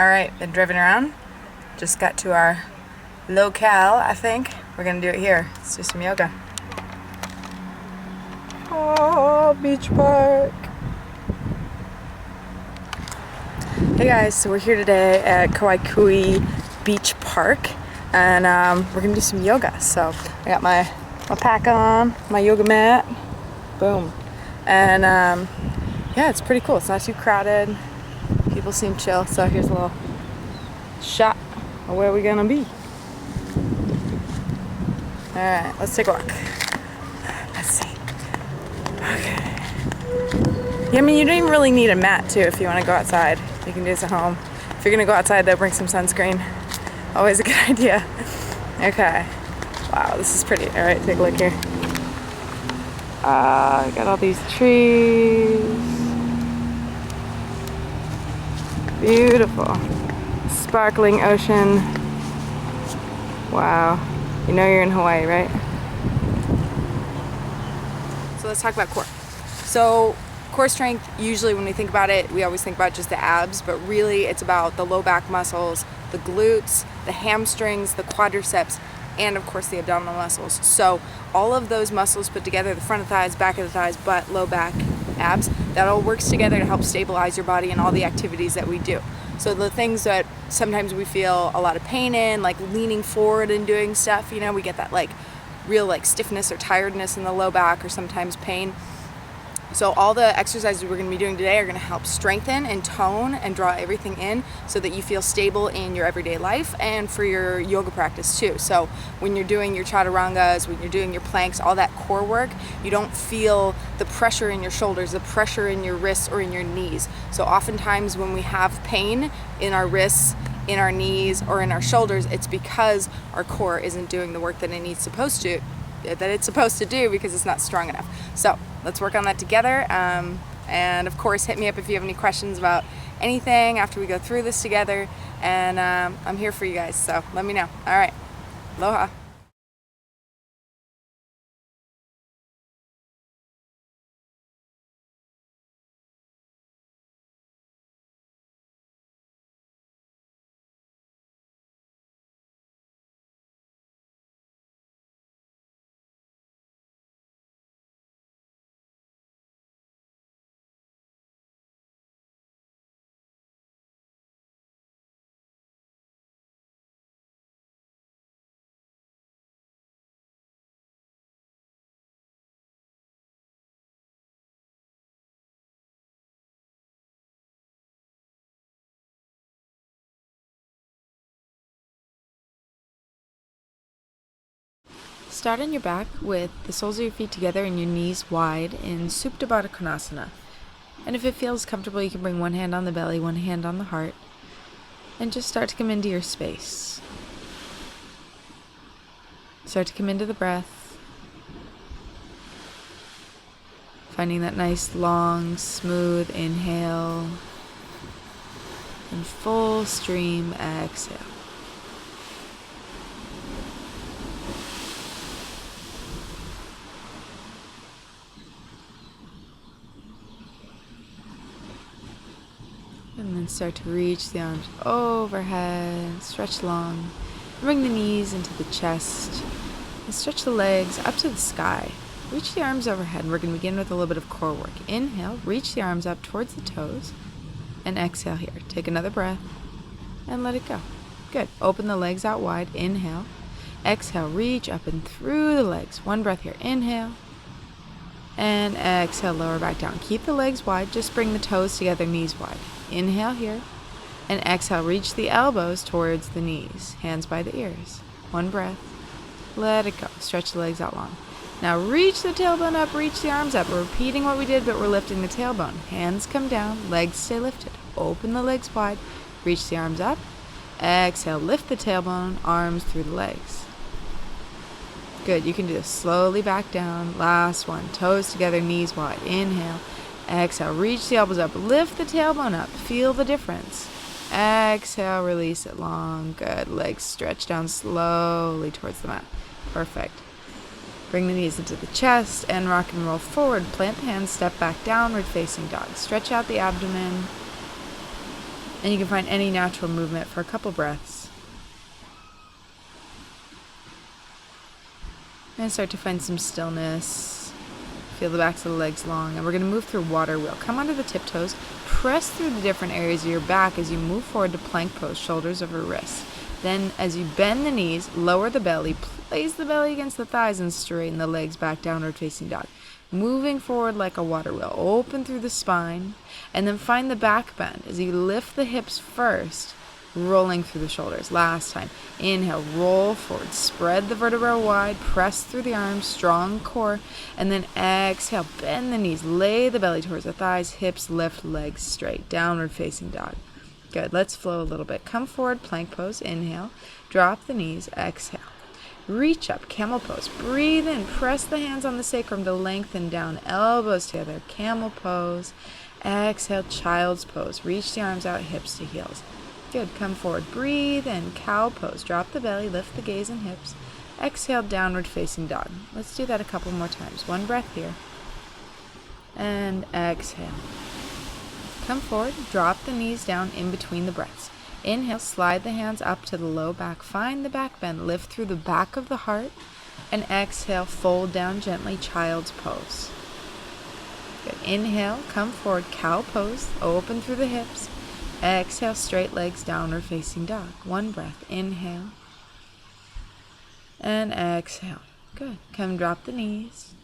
Alright, been driving around. Just got to our locale, I think. We're gonna do it here. Let's do some yoga. Oh, beach park. Hey guys, so we're here today at Kauai Beach Park, and we're gonna do some yoga. So I got my pack on, my yoga mat, boom. And yeah, it's pretty cool. It's not too crowded. People seem chill, so here's a little shot of where we're gonna be. Alright, let's take a walk. Let's see. Okay. Yeah, I mean, you don't even really need a mat, too, if you want to go outside. You can do this at home. If you're gonna go outside, though, bring some sunscreen. Always a good idea. Okay. Wow, this is pretty. Alright, take a look here. Got all these trees. Beautiful. Sparkling ocean. Wow. You know you're in Hawaii, right? So let's talk about core. So core strength, usually when we think about it, we always think about just the abs, but really it's about the low back muscles, the glutes, the hamstrings, the quadriceps, and of course the abdominal muscles. So all of those muscles put together, the front of the thighs, back of the thighs, butt, low back, abs, that all works together to help stabilize your body in all the activities that we do. So the things that sometimes we feel a lot of pain in, like leaning forward and doing stuff, you know, we get that like real like stiffness or tiredness in the low back, or sometimes pain. So all the exercises we're going to be doing today are going to help strengthen and tone and draw everything in so that you feel stable in your everyday life and for your yoga practice too. So when you're doing your chaturangas, when you're doing your planks, all that core work, you don't feel the pressure in your shoulders, the pressure in your wrists or in your knees. So oftentimes when we have pain in our wrists, in our knees, or in our shoulders, it's because our core isn't doing the work that it's supposed to do because it's not strong enough. So let's work on that together. And of course, hit me up if you have any questions about anything after we go through this together. And I'm here for you guys, so let me know. All right, aloha. Start on your back with the soles of your feet together and your knees wide in Sukhasana. And if it feels comfortable, you can bring one hand on the belly, one hand on the heart, and just start to come into your space. Start to come into the breath, finding that nice, long, smooth inhale and full stream exhale. And then start to reach the arms overhead, stretch long, bring the knees into the chest, and stretch the legs up to the sky. Reach the arms overhead, and we're going to begin with a little bit of core work. Inhale, reach the arms up towards the toes, and exhale here. Take another breath, and let it go. Good. Open the legs out wide. Inhale. Exhale, reach up and through the legs. One breath here. Inhale. And exhale, lower back down. Keep the legs wide. Just bring the toes together, knees wide. Inhale here. And exhale, reach the elbows towards the knees. Hands by the ears. One breath. Let it go. Stretch the legs out long. Now reach the tailbone up, reach the arms up. We're repeating what we did, but we're lifting the tailbone. Hands come down, legs stay lifted. Open the legs wide, reach the arms up. Exhale, lift the tailbone, arms through the legs. Good, you can do this slowly back down. Last one, toes together, knees wide. Inhale, exhale, reach the elbows up, lift the tailbone up. Feel the difference. Exhale, release it long. Good, legs stretch down slowly towards the mat. Perfect. Bring the knees into the chest and rock and roll forward. Plant the hands, step back, downward facing dog. Stretch out the abdomen. And you can find any natural movement for a couple breaths. And start to find some stillness. Feel the backs of the legs long. And we're going to move through water wheel. Come onto the tiptoes. Press through the different areas of your back as you move forward to plank pose, shoulders over wrists. Then as you bend the knees, lower the belly, place the belly against the thighs and straighten the legs back, downward facing dog. Moving forward like a water wheel. Open through the spine. And then find the back bend as you lift the hips first, rolling through the shoulders. Last time. Inhale, roll forward. Spread the vertebra wide. Press through the arms. Strong core. And then exhale. Bend the knees. Lay the belly towards the thighs. Hips lift. Legs straight. Downward facing dog. Good. Let's flow a little bit. Come forward. Plank pose. Inhale. Drop the knees. Exhale. Reach up. Camel pose. Breathe in. Press the hands on the sacrum to lengthen down. Elbows together. Camel pose. Exhale. Child's pose. Reach the arms out. Hips to heels. Good. Come forward. Breathe in. Cow pose. Drop the belly. Lift the gaze and hips. Exhale. Downward facing dog. Let's do that a couple more times. One breath here. And exhale. Come forward. Drop the knees down in between the breaths. Inhale. Slide the hands up to the low back. Find the back bend. Lift through the back of the heart. And exhale. Fold down gently. Child's pose. Good. Inhale. Come forward. Cow pose. Open through the hips. Exhale, straight legs, downward facing dog. One breath. Inhale. And exhale. Good. Come drop the knees.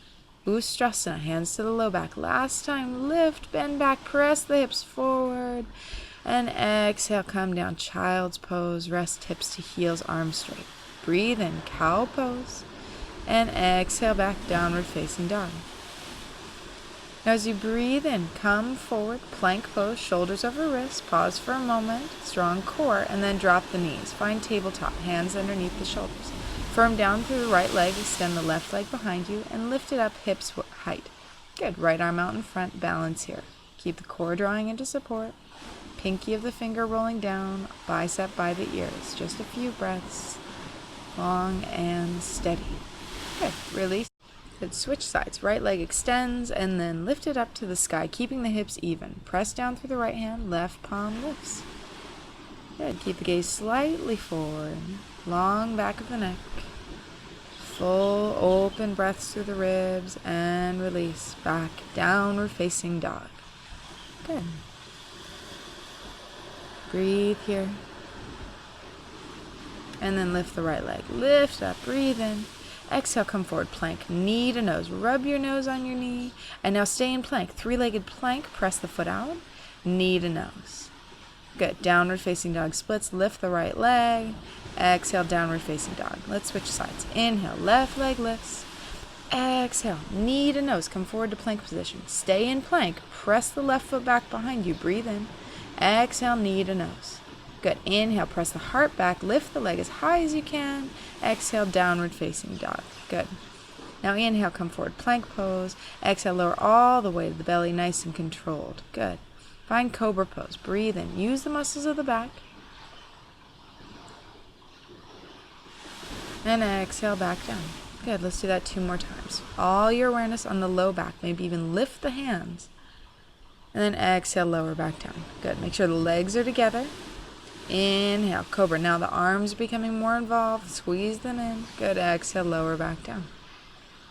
Ustrasana, hands to the low back. Last time, lift, bend back, press the hips forward. And exhale, come down. Child's pose. Rest hips to heels, arms straight. Breathe in, cow pose. And exhale, back, downward facing dog. Now as you breathe in, come forward, plank pose, shoulders over wrists, pause for a moment, strong core, and then drop the knees. Find tabletop, hands underneath the shoulders. Firm down through the right leg, extend the left leg behind you, and lift it up hips height. Good, right arm out in front, balance here. Keep the core drawing into support. Pinky of the finger rolling down, bicep by the ears. Just a few breaths, long and steady. Good, release. Good, switch sides. Right leg extends and then lift it up to the sky, keeping the hips even. Press down through the right hand, left palm lifts. Good, keep the gaze slightly forward. Long back of the neck. Full open breaths through the ribs and release. Back, downward facing dog. Good. Breathe here. And then lift the right leg. Lift up, breathe in. Exhale, come forward, plank, knee to nose. Rub your nose on your knee. And now stay in plank. Three-legged plank, press the foot out, knee to nose. Good, downward facing dog splits. Lift the right leg. Exhale, downward facing dog. Let's switch sides. Inhale, left leg lifts. Exhale, knee to nose. Come forward to plank position. Stay in plank. Press the left foot back behind you. Breathe in. Exhale, knee to nose. Good. Inhale, press the heart back. Lift the leg as high as you can. Exhale, downward facing dog. Good. Now inhale, come forward, plank pose. Exhale, lower all the way to the belly, nice and controlled. Good. Find Cobra pose. Breathe in. Use the muscles of the back. And exhale, back down. Good. Let's do that 2 more times. All your awareness on the low back. Maybe even lift the hands. And then exhale, lower back down. Good. Make sure the legs are together. Inhale, Cobra. Now the arms are becoming more involved. Squeeze them in. Good. Exhale, lower back down.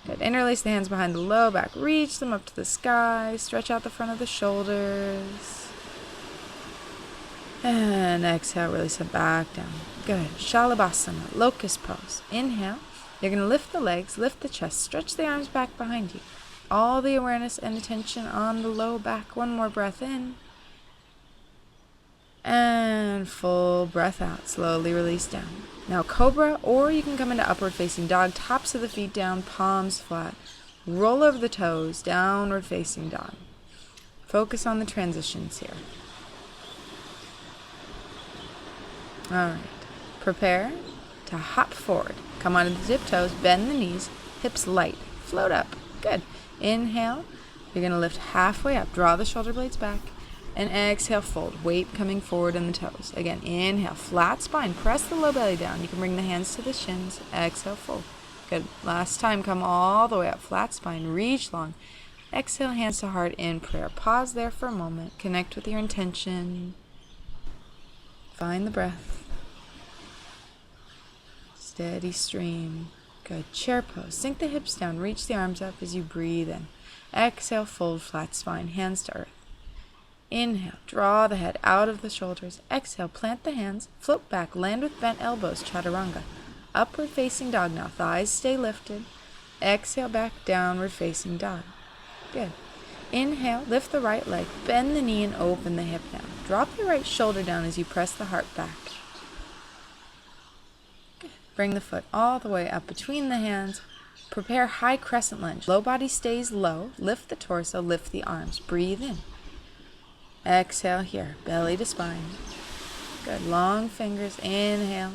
Good. Interlace the hands behind the low back. Reach them up to the sky. Stretch out the front of the shoulders. And exhale, release them back down. Good. Shavasana, locust pose. Inhale. You're going to lift the legs, lift the chest, stretch the arms back behind you. All the awareness and attention on the low back. One more breath in. And full breath out. Slowly release down. Now Cobra, or you can come into upward facing dog. Tops of the feet down, palms flat. Roll over the toes, downward facing dog. Focus on the transitions here. Alright. Prepare to hop forward. Come onto the tiptoes, bend the knees, hips light. Float up. Good. Inhale. You're going to lift halfway up. Draw the shoulder blades back. And exhale, fold. Weight coming forward in the toes. Again, inhale, flat spine. Press the low belly down. You can bring the hands to the shins. Exhale, fold. Good. Last time, come all the way up. Flat spine. Reach long. Exhale, hands to heart in prayer. Pause there for a moment. Connect with your intention. Find the breath. Steady stream. Good. Chair pose. Sink the hips down. Reach the arms up as you breathe in. Exhale, fold flat spine, hands to earth. Inhale, draw the head out of the shoulders. Exhale, plant the hands, float back, land with bent elbows, chaturanga. Upward facing dog now. Thighs stay lifted. Exhale, back, downward facing dog. Good. Inhale, lift the right leg, bend the knee and open the hip down. Drop your right shoulder down as you press the heart back. Good. Bring the foot all the way up between the hands. Prepare high crescent lunge. Low body stays low. Lift the torso, lift the arms. Breathe in. Exhale here, belly to spine. Good. Long fingers. Inhale.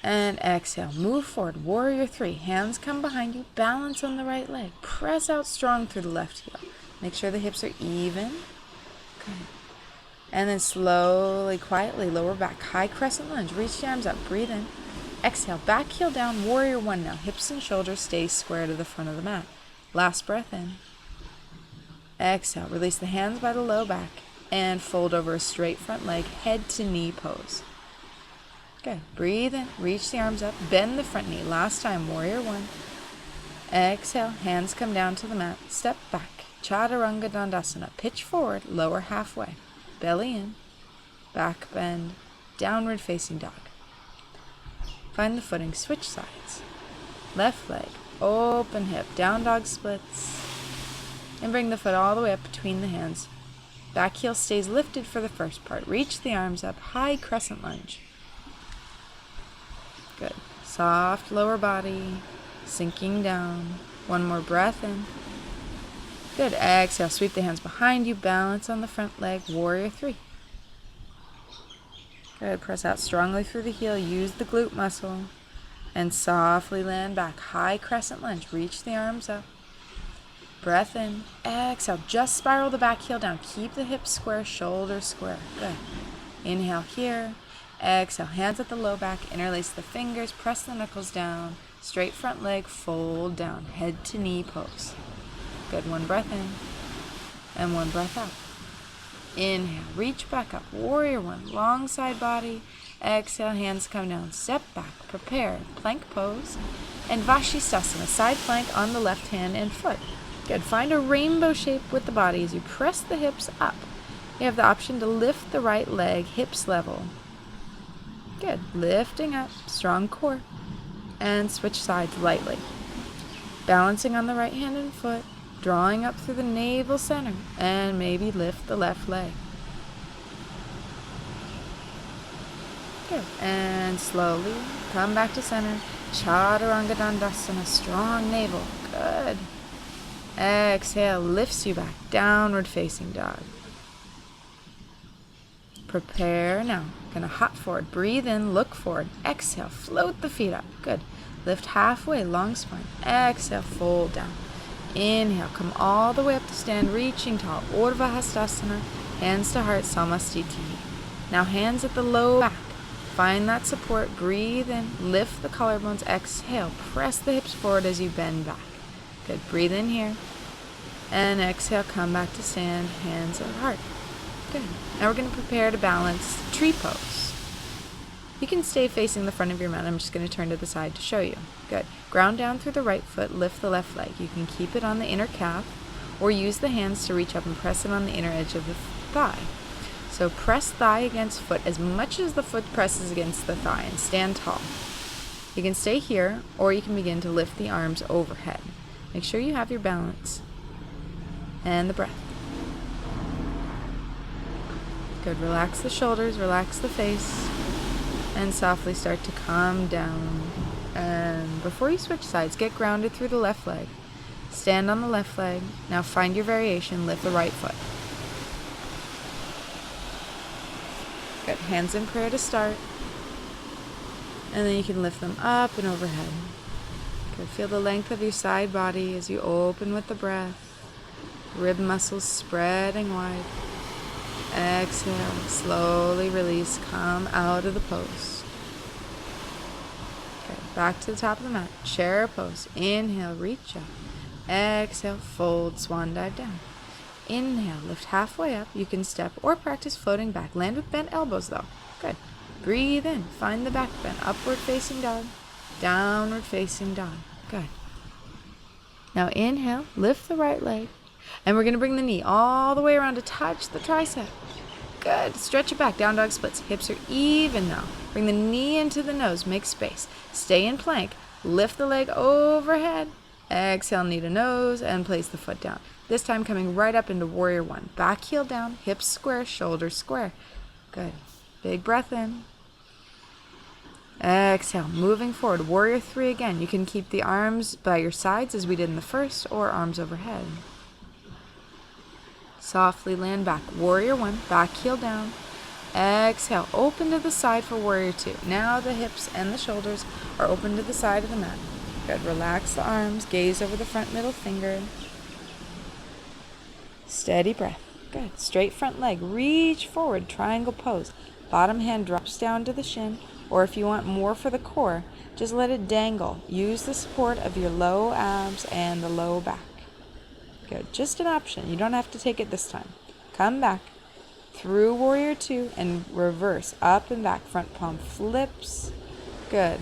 And exhale. Move forward. Warrior 3. Hands come behind you. Balance on the right leg. Press out strong through the left heel. Make sure the hips are even. Good. And then slowly, quietly, lower back. High crescent lunge. Reach the arms up. Breathe in. Exhale. Back heel down. Warrior 1 now. Hips and shoulders stay square to the front of the mat. Last breath in. Exhale. Release the hands by the low back. And fold over a straight front leg. Head to knee pose. Good. Breathe in. Reach the arms up. Bend the front knee. Last time. Warrior 1. Exhale. Hands come down to the mat. Step back. Chaturanga Dandasana. Pitch forward. Lower halfway. Belly in. Back bend. Downward facing dog. Find the footing. Switch sides. Left leg. Open hip. Down dog splits. And bring the foot all the way up between the hands. Back heel stays lifted for the first part. Reach the arms up. High crescent lunge. Good. Soft lower body. Sinking down. One more breath in. Good. Exhale. Sweep the hands behind you. Balance on the front leg. Warrior 3. Good. Press out strongly through the heel. Use the glute muscle. And softly land back. High crescent lunge. Reach the arms up. Breath in. Exhale. Just spiral the back heel down. Keep the hips square. Shoulders square. Good. Inhale here. Exhale. Hands at the low back. Interlace the fingers. Press the knuckles down. Straight front leg. Fold down. Head to knee pose. Good. One breath in. And one breath out. Inhale. Reach back up. Warrior 1. Long side body. Exhale. Hands come down. Step back. Prepare. Plank pose. And Vashisthasana. Side plank on the left hand and foot. Good. Find a rainbow shape with the body as you press the hips up. You have the option to lift the right leg hips level. Good. Lifting up. Strong core. And switch sides lightly. Balancing on the right hand and foot. Drawing up through the navel center. And maybe lift the left leg. Good. And slowly come back to center. Chaturanga Dandasana. Strong navel. Good. Exhale. Lifts you back. Downward facing dog. Prepare now. Gonna hop forward. Breathe in. Look forward. Exhale. Float the feet up. Good. Lift halfway. Long spine. Exhale. Fold down. Inhale. Come all the way up to stand. Reaching tall. Urdhva Hastasana. Hands to heart. Samastiti. Now hands at the low back. Find that support. Breathe in. Lift the collarbones. Exhale. Press the hips forward as you bend back. Good. Breathe in here. And exhale. Come back to stand. Hands at heart. Good. Now we're going to prepare to balance tree pose. You can stay facing the front of your mat. I'm just going to turn to the side to show you. Good. Ground down through the right foot. Lift the left leg. You can keep it on the inner calf or use the hands to reach up and press it on the inner edge of the thigh. So press thigh against foot as much as the foot presses against the thigh and stand tall. You can stay here or you can begin to lift the arms overhead. Make sure you have your balance. And the breath. Good. Relax the shoulders, relax the face, and softly start to calm down. And before you switch sides, get grounded through the left leg. Stand on the left leg. Now find your variation. Lift the right foot. Good. Hands in prayer to start. And then you can lift them up and overhead. Good. Feel the length of your side body as you open with the breath. Rib muscles spreading wide. Exhale. Slowly release. Come out of the pose. Okay. Back to the top of the mat. Chair pose. Inhale. Reach up. Exhale. Fold. Swan dive down. Inhale, lift halfway up. You can step or practice floating back. Land with bent elbows though. Good. Breathe in, find the back bend. Upward facing dog, downward facing dog. Good. Now inhale, lift the right leg. And we're going to bring the knee all the way around to touch the tricep. Good. Stretch it back. Down dog splits. Hips are even now. Bring the knee into the nose. Make space. Stay in plank. Lift the leg overhead. Exhale, knee to nose, and place the foot down. This time coming right up into warrior one. Back heel down. Hips square. Shoulders square. Good. Big breath in. Exhale. Moving forward. Warrior three again. You can keep the arms by your sides as we did in the first, or arms overhead. Softly land back. Warrior one, back heel down. Exhale, open to the side for warrior two. Now the hips and the shoulders are open to the side of the mat. Good. Relax the arms, gaze over the front middle finger. Steady breath. Good. Straight front leg, reach forward, triangle pose. Bottom hand drops down to the shin, or if you want more for the core, just let it dangle. Use the support of your low abs and the low back. Good. Just an option. You don't have to take it this time. Come back through warrior two and reverse up and back. Front palm flips. Good.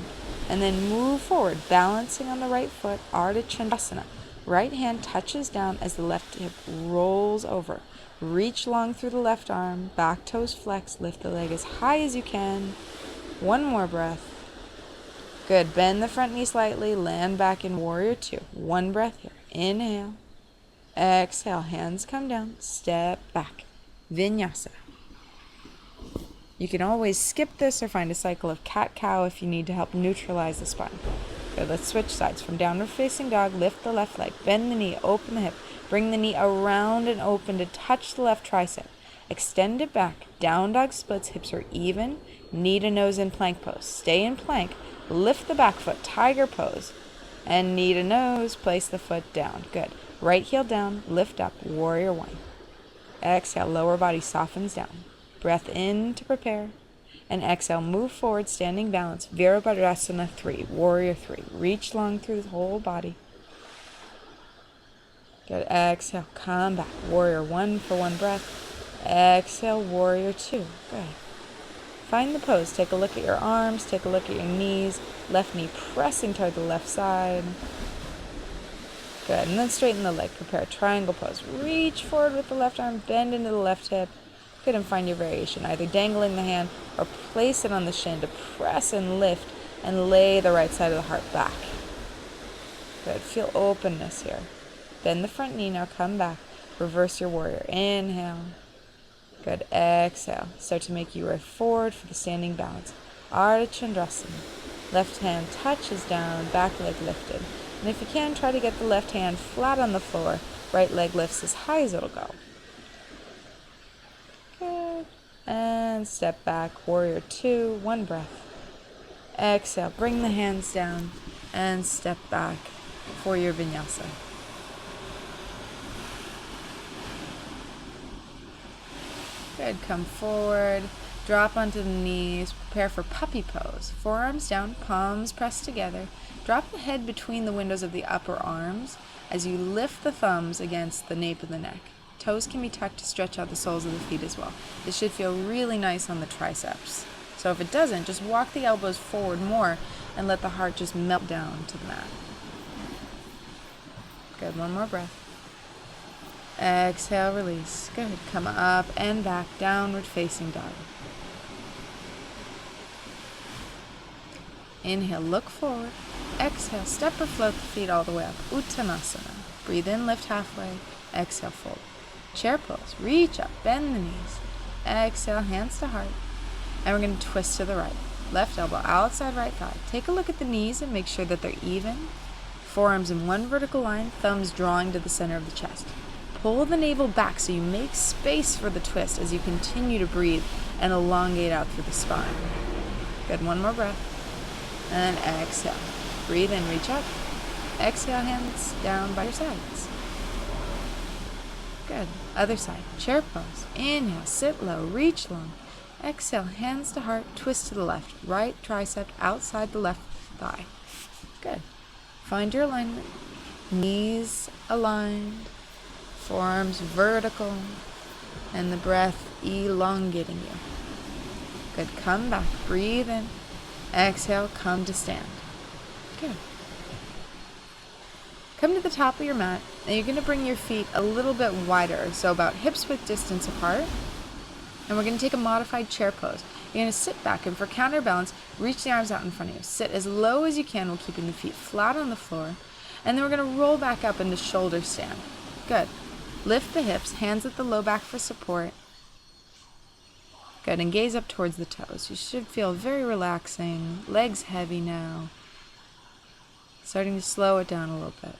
And then move forward, balancing on the right foot. Ardha Matsyendrasana. Right hand touches down as the left hip rolls over. Reach long through the left arm. Back toes flex. Lift the leg as high as you can. One more breath. Good. Bend the front knee slightly. Land back in warrior two. One breath here. Inhale. Exhale, hands come down, step back. Vinyasa. You can always skip this or find a cycle of cat-cow if you need to help neutralize the spine. Good, let's switch sides. From downward facing dog, lift the left leg, bend the knee, open the hip. Bring the knee around and open to touch the left tricep. Extend it back. Down dog splits, hips are even. Knee to nose in plank pose. Stay in plank. Lift the back foot, tiger pose. And knee to nose, place the foot down. Good. Right heel down, lift up, warrior one. Exhale, lower body softens down. Breath in to prepare. And exhale, move forward, standing balance. Virabhadrasana 3, warrior 3. Reach long through the whole body. Good. Exhale, come back. Warrior 1 for one breath. Exhale, warrior 2. Good. Find the pose. Take a look at your arms. Take a look at your knees. Left knee pressing toward the left side. Good. And then straighten the leg. Prepare a triangle pose. Reach forward with the left arm. Bend into the left hip. Good. And find your variation. Either dangling the hand or place it on the shin to press and lift and lay the right side of the heart back. Good. Feel openness here. Bend the front knee. Now come back. Reverse your warrior. Inhale. Good. Exhale. Start to make your way forward for the standing balance. Ardha Matsyendrasana. Left hand touches down. Back leg lifted. And if you can, try to get the left hand flat on the floor. Right leg lifts as high as it'll go. Good. And step back. Warrior 2. One breath. Exhale. Bring the hands down. And step back for your vinyasa. Good. Come forward. Drop onto the knees. Prepare for puppy pose. Forearms down. Palms pressed together. Drop the head between the windows of the upper arms as you lift the thumbs against the nape of the neck. Toes can be tucked to stretch out the soles of the feet as well. This should feel really nice on the triceps. So if it doesn't, just walk the elbows forward more and let the heart just melt down to the mat. Good. One more breath. Exhale, release. Good. Come up and back, downward facing dog. Inhale, look forward. Exhale, step or float the feet all the way up. Uttanasana. Breathe in, lift halfway. Exhale, fold. Chair pose. Reach up, bend the knees. Exhale, hands to heart. And we're going to twist to the right. Left elbow outside right thigh. Take a look at the knees and make sure that they're even. Forearms in one vertical line, thumbs drawing to the center of the chest. Pull the navel back so you make space for the twist as you continue to breathe and elongate out through the spine. Good. One more breath. And exhale. Breathe in, reach up. Exhale, hands down by your sides. Good. Other side. Chair pose. Inhale, sit low, reach long. Exhale, hands to heart, twist to the left. Right tricep outside the left thigh. Good. Find your alignment. Knees aligned. Forearms vertical, and the breath elongating you. Good. Come back. Breathe in. Exhale. Come to stand. Good. Come to the top of your mat, and you're going to bring your feet a little bit wider, so about hips width distance apart. And we're going to take a modified chair pose. You're going to sit back, and for counterbalance, reach the arms out in front of you. Sit as low as you can while keeping the feet flat on the floor. And then we're going to roll back up into shoulder stand. Good. Lift the hips, hands at the low back for support. Good, and gaze up towards the toes. You should feel very relaxing. Legs heavy now. Starting to slow it down a little bit.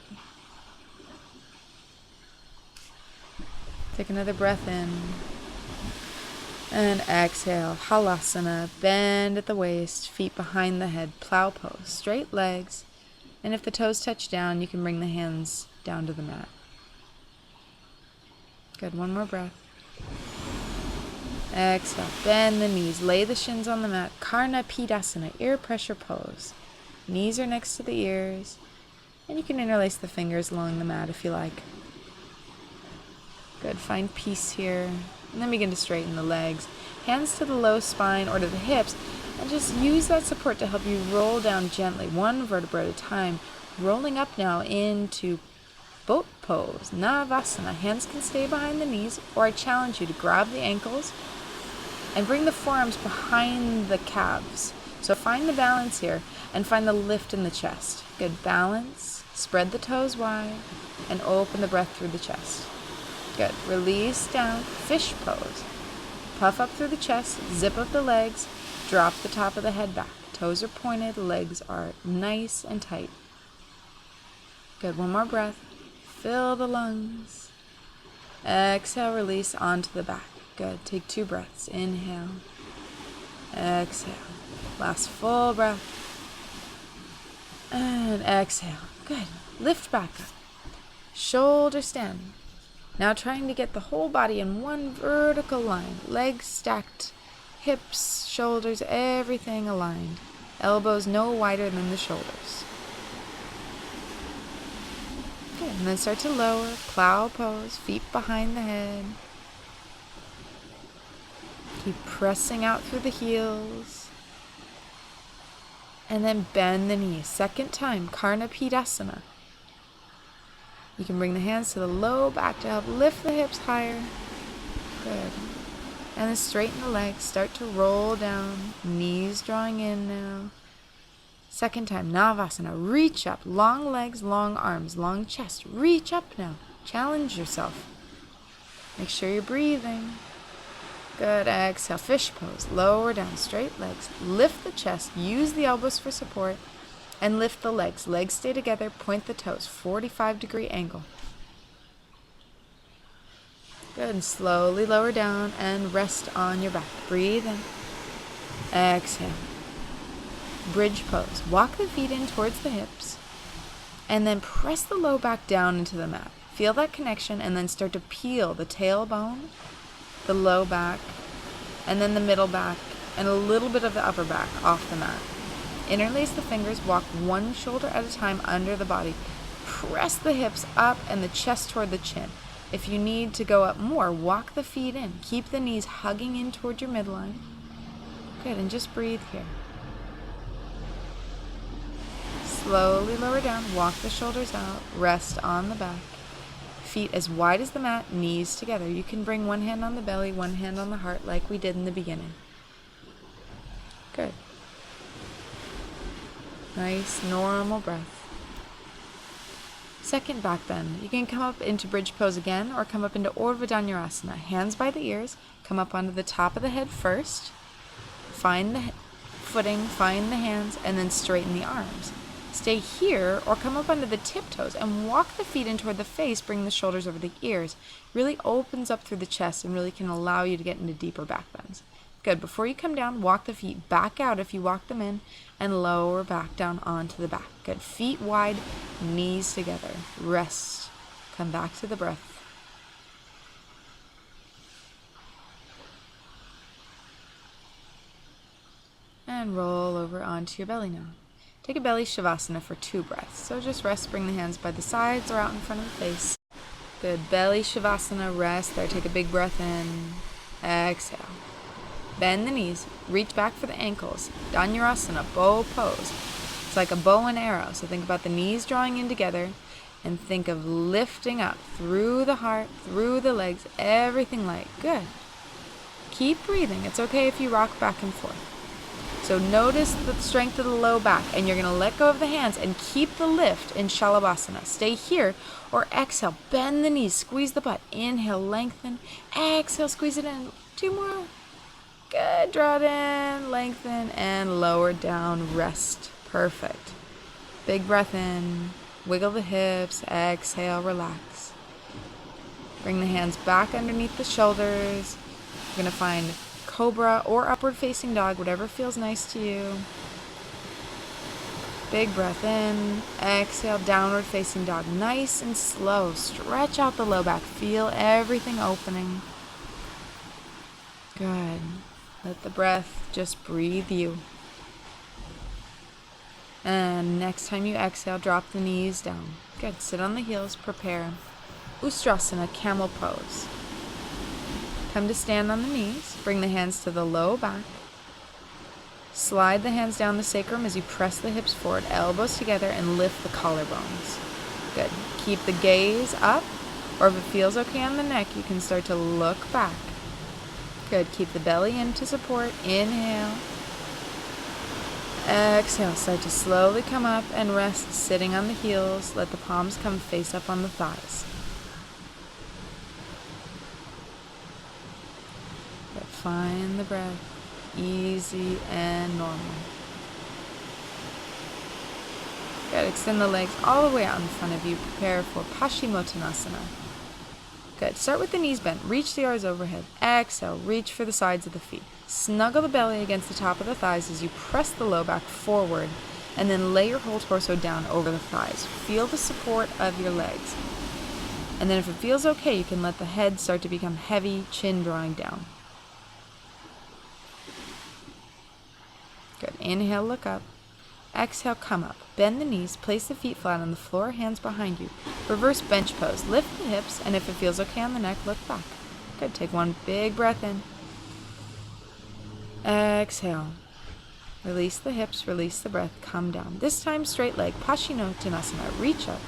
Take another breath in. And exhale. Halasana. Bend at the waist, feet behind the head. Plow pose. Straight legs. And if the toes touch down, you can bring the hands down to the mat. Good. One more breath. Exhale. Bend the knees. Lay the shins on the mat. Karnapidasana. Ear pressure pose. Knees are next to the ears. And you can interlace the fingers along the mat if you like. Good. Find peace here. And then begin to straighten the legs. Hands to the low spine or to the hips. And just use that support to help you roll down gently, one vertebra at a time. Rolling up now into boat pose, Navasana. Hands can stay behind the knees, or I challenge you to grab the ankles and bring the forearms behind the calves. So find the balance here and find the lift in the chest. Good. Balance. Spread the toes wide and open the breath through the chest. Good. Release down. Fish pose. Puff up through the chest. Zip up the legs. Drop the top of the head back. Toes are pointed. Legs are nice and tight. Good. One more breath. Fill the lungs. Exhale. Release onto the back. Good. Take 2 breaths. Inhale. Exhale. Last full breath. And exhale. Good. Lift back up. Shoulder stand. Now trying to get the whole body in one vertical line. Legs stacked. Hips, shoulders, everything aligned. Elbows no wider than the shoulders. Good. And then start to lower. Plow pose. Feet behind the head. Keep pressing out through the heels. And then bend the knees. Second time, Karnapidasana. You can bring the hands to the low back to help lift the hips higher. Good. And then straighten the legs. Start to roll down. Knees drawing in now. Second time, Navasana. Reach up. Long legs, long arms, long chest. Reach up now. Challenge yourself. Make sure you're breathing. Good. Exhale. Fish pose. Lower down. Straight legs. Lift the chest. Use the elbows for support. And lift the legs. Legs stay together. Point the toes. 45-degree angle. Good. And slowly lower down and rest on your back. Breathe in. Exhale. Bridge pose. Walk the feet in towards the hips. And then press the low back down into the mat. Feel that connection and then start to peel the tailbone, the low back, and then the middle back, and a little bit of the upper back off the mat. Interlace the fingers, walk one shoulder at a time under the body. Press the hips up and the chest toward the chin. If you need to go up more, walk the feet in. Keep the knees hugging in toward your midline. Good, and just breathe here. Slowly lower down, walk the shoulders out, rest on the back. Feet as wide as the mat, knees together. You can bring one hand on the belly, one hand on the heart like we did in the beginning. Good. Nice, normal breath. Second back bend. You can come up into bridge pose again or come up into Ardha Matsyendrasana. Hands by the ears. Come up onto the top of the head first. Find the footing, find the hands, and then straighten the arms. Stay here or come up onto the tiptoes and walk the feet in toward the face. Bring the shoulders over the ears. Really opens up through the chest and really can allow you to get into deeper back bends. Good. Before you come down, walk the feet back out if you walk them in and lower back down onto the back. Good. Feet wide, knees together. Rest. Come back to the breath. And roll over onto your belly now. Take a belly Shavasana for 2 breaths. So just rest, bring the hands by the sides or out in front of the face. Good. Belly Shavasana, rest there. Take a big breath in. Exhale. Bend the knees. Reach back for the ankles. Dhanurasana, bow pose. It's like a bow and arrow. So think about the knees drawing in together and think of lifting up through the heart, through the legs, everything light. Good. Keep breathing. It's okay if you rock back and forth. So notice the strength of the low back, and you're going to let go of the hands and keep the lift in Shavasana. Stay here or exhale. Bend the knees. Squeeze the butt. Inhale, lengthen. Exhale, squeeze it in. 2 more. Good. Draw it in, lengthen, and lower down. Rest. Perfect. Big breath in. Wiggle the hips. Exhale, relax. Bring the hands back underneath the shoulders. You're going to find Cobra or upward facing dog, whatever feels nice to you. Big breath in. Exhale, downward facing dog. Nice and slow. Stretch out the low back. Feel everything opening. Good. Let the breath just breathe you. And next time you exhale, drop the knees down. Good. Sit on the heels. Prepare. Ustrasana, Camel Pose. Come to stand on the knees. Bring the hands to the low back. Slide the hands down the sacrum as you press the hips forward, elbows together, and lift the collarbones. Good. Keep the gaze up, or if it feels okay on the neck, you can start to look back. Good. Keep the belly in to support. Inhale. Exhale. Start to slowly come up and rest sitting on the heels. Let the palms come face up on the thighs. Find the breath, easy and normal. Good. Extend the legs all the way out in front of you. Prepare for Paschimottanasana. Good. Start with the knees bent. Reach the arms overhead. Exhale. Reach for the sides of the feet. Snuggle the belly against the top of the thighs as you press the low back forward, and then lay your whole torso down over the thighs. Feel the support of your legs. And then if it feels okay, you can let the head start to become heavy, chin drawing down. Good. Inhale, look up. Exhale, come up. Bend the knees. Place the feet flat on the floor, hands behind you. Reverse bench pose. Lift the hips, and if it feels okay on the neck, look back. Good. Take one big breath in. Exhale. Release the hips, release the breath, come down. This time, straight leg, Paschimottanasana. Reach up.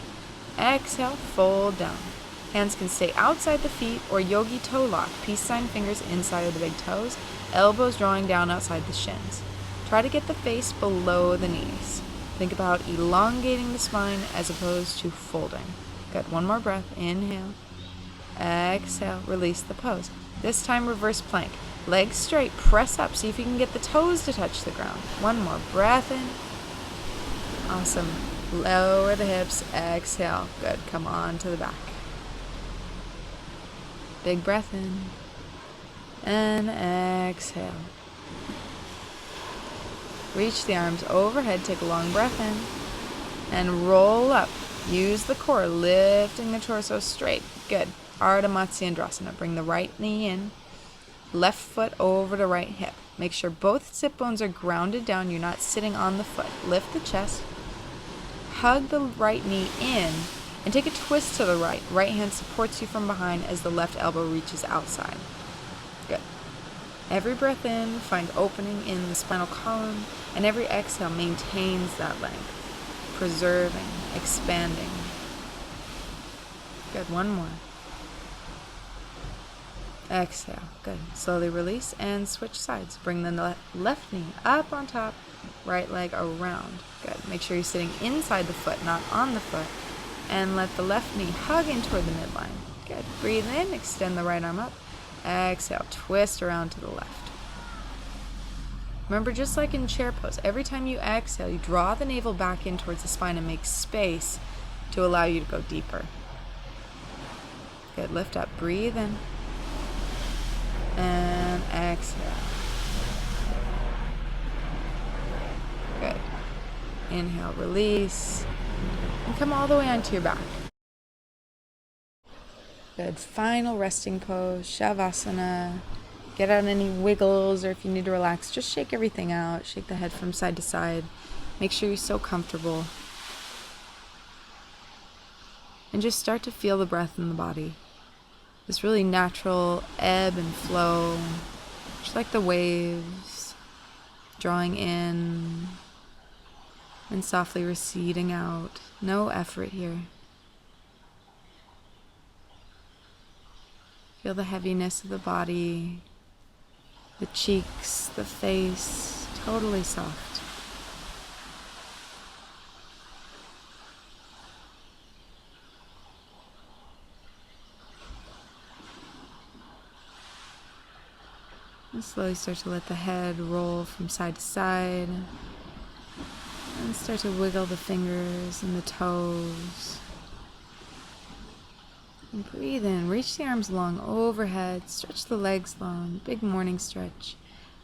Exhale, fold down. Hands can stay outside the feet or yogi toe lock. Peace sign fingers inside of the big toes. Elbows drawing down outside the shins. Try to get the face below the knees. Think about elongating the spine as opposed to folding. Good. One more breath. Inhale. Exhale. Release the pose. This time, reverse plank. Legs straight. Press up. See if you can get the toes to touch the ground. One more breath in. Awesome. Lower the hips. Exhale. Good. Come on to the back. Big breath in. And exhale. Reach the arms overhead, take a long breath in, and roll up. Use the core, lifting the torso straight. Good. Ardha Matsyendrasana. Bring the right knee in, left foot over the right hip. Make sure both sit bones are grounded down. You're not sitting on the foot. Lift the chest, hug the right knee in, and take a twist to the right. Right hand supports you from behind as the left elbow reaches outside. Good. Every breath in, find opening in the spinal column, and every exhale maintains that length, preserving, expanding. Good. One more. Exhale. Good. Slowly release and switch sides. Bring the left knee up on top, right leg around. Good. Make sure you're sitting inside the foot, not on the foot, and let the left knee hug in toward the midline. Good. Breathe in, extend the right arm up. Exhale, twist around to the left. Remember, just like in chair pose, every time you exhale, you draw the navel back in towards the spine and make space to allow you to go deeper. Good, lift up, breathe in, and exhale. Good. Inhale, release, and come all the way onto your back. Good. Final resting pose, Shavasana. Get out any wiggles, or if you need to relax, just shake everything out. Shake the head from side to side. Make sure you're so comfortable. and just start to feel the breath in the body. This really natural ebb and flow, just like the waves, drawing in and softly receding out. No effort here. Feel the heaviness of the body, the cheeks, the face, totally soft. And slowly start to let the head roll from side to side. And start to wiggle the fingers and the toes. And breathe in. Reach the arms long overhead. Stretch the legs long. Big morning stretch.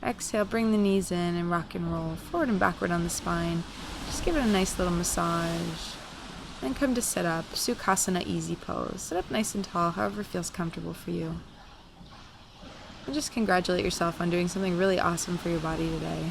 Exhale, bring the knees in and rock and roll. Forward and backward on the spine. Just give it a nice little massage. Then come to sit up. Sukhasana, easy pose. Sit up nice and tall, however feels comfortable for you. And just congratulate yourself on doing something really awesome for your body today.